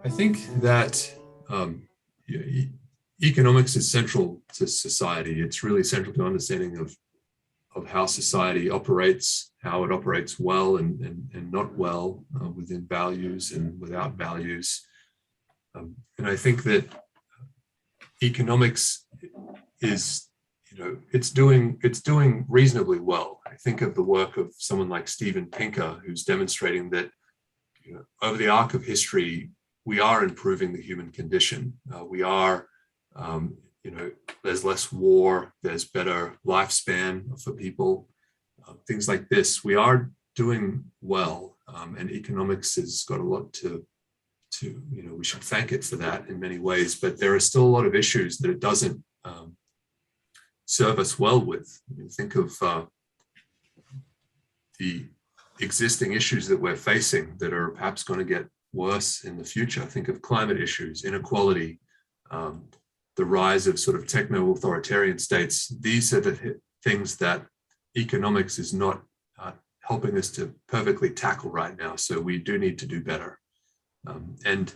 I think that economics is central to society. It's really central to understanding of how society operates, how it operates well and not well, within values and without values. And I think that economics is, it's doing reasonably well. I think of the work of someone like Steven Pinker, who's demonstrating that over the arc of history, we are improving the human condition. We are, there's less war, there's better lifespan for people, things like this. We are doing well, and economics has got a lot to, we should thank it for that in many ways, but there are still a lot of issues that it doesn't serve us well with. Think of the existing issues that we're facing that are perhaps going to get worse in the future. Think of climate issues, inequality, the rise of sort of techno-authoritarian states. These are the things that economics is not helping us to perfectly tackle right now. So we do need to do better. And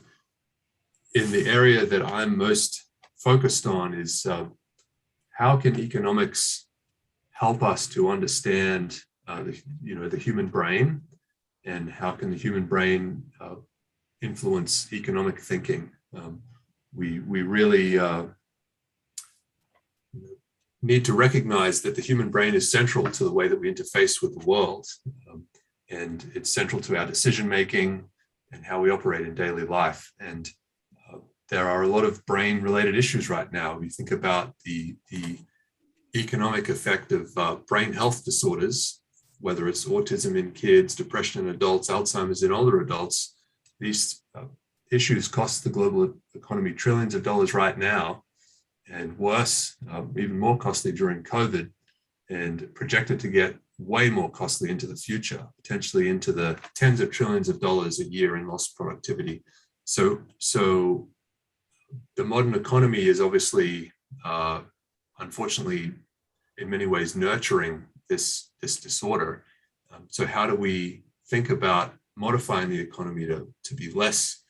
in the area that I'm most focused on is how can economics help us to understand the human brain, and how can the human brain influence economic thinking? We really need to recognize that the human brain is central to the way that we interface with the world, and it's central to our decision making and how we operate in daily life. And there are a lot of brain related issues right now. We think about the economic effect of brain health disorders, whether it's autism in kids, depression in adults, Alzheimer's in older adults. These issues cost the global economy trillions of dollars right now, and worse, even more costly during COVID, and projected to get way more costly into the future, potentially into the tens of trillions of dollars a year in lost productivity. So the modern economy is obviously, unfortunately, in many ways nurturing this disorder. So how do we think about modifying the economy to be less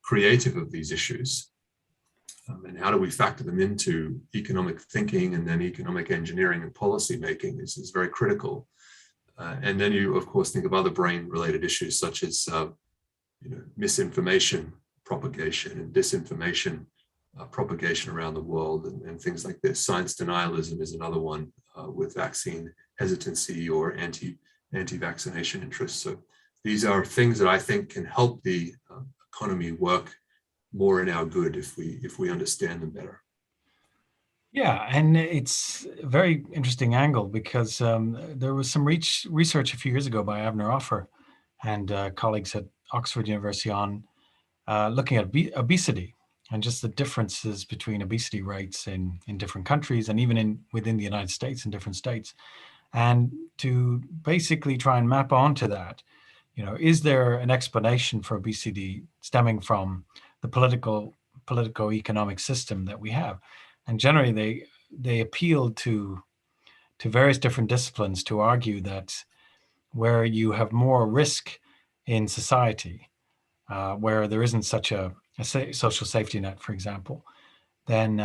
creative of these issues? And how do we factor them into economic thinking, and then economic engineering and policy making is very critical. And then you, of course, think of other brain-related issues such as misinformation propagation and disinformation propagation around the world, and things like this. Science denialism is another one, with vaccine hesitancy or anti-vaccination interests. So these are things that I think can help the economy work more in our good if we understand them better. Yeah, and it's a very interesting angle because there was some research a few years ago by Avner Offer and colleagues at Oxford University on looking at obesity and just the differences between obesity rates in different countries, and even within the United States in different states. And to basically try and map onto that, is there an explanation for obesity stemming from the politico-economic system that we have? And generally, they appeal to various different disciplines to argue that where you have more risk in society, where there isn't such a social safety net, for example, then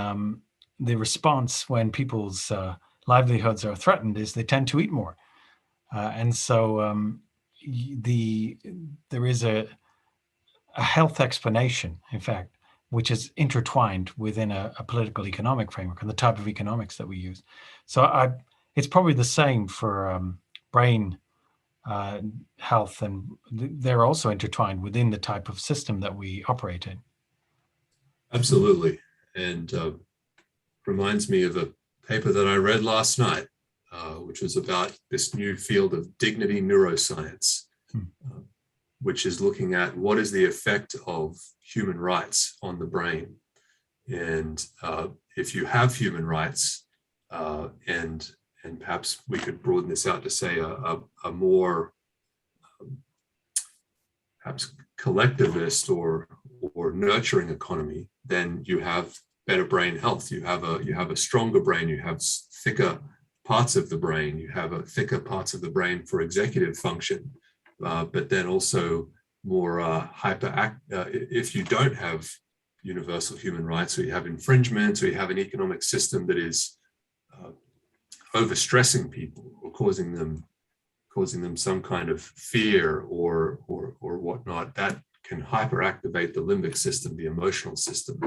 the response when people's livelihoods are threatened is they tend to eat more. And so there is a health explanation, in fact, which is intertwined within a political economic framework and the type of economics that we use. So it's probably the same for brain health, and they're also intertwined within the type of system that we operate in. Absolutely. And reminds me of a paper that I read last night, which was about this new field of dignity neuroscience, which is looking at what is the effect of human rights on the brain. And if you have human rights, and perhaps we could broaden this out to say a more perhaps collectivist or nurturing economy, then you have better brain health. You have a stronger brain. You have thicker parts of the brain. You have thicker parts of the brain for executive function, but then also if you don't have universal human rights, or you have infringements, or you have an economic system that is overstressing people or causing them some kind of fear or whatnot, that can hyperactivate the limbic system, the emotional system.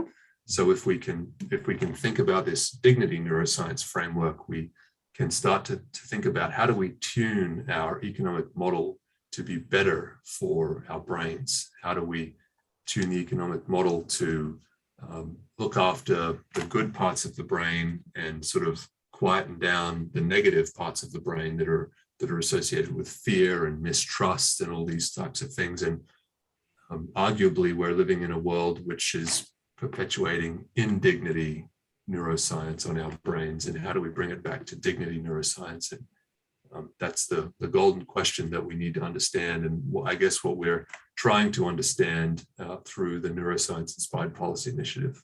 So if we can think about this dignity neuroscience framework, we can start to think about how do we tune our economic model to be better for our brains? How do we tune the economic model to look after the good parts of the brain and sort of quieten down the negative parts of the brain that are associated with fear and mistrust and all these types of things? And arguably, we're living in a world which is perpetuating indignity neuroscience on our brains. And how do we bring it back to dignity neuroscience? And that's the golden question that we need to understand. And I guess what we're trying to understand through the Neuroscience Inspired Policy Initiative.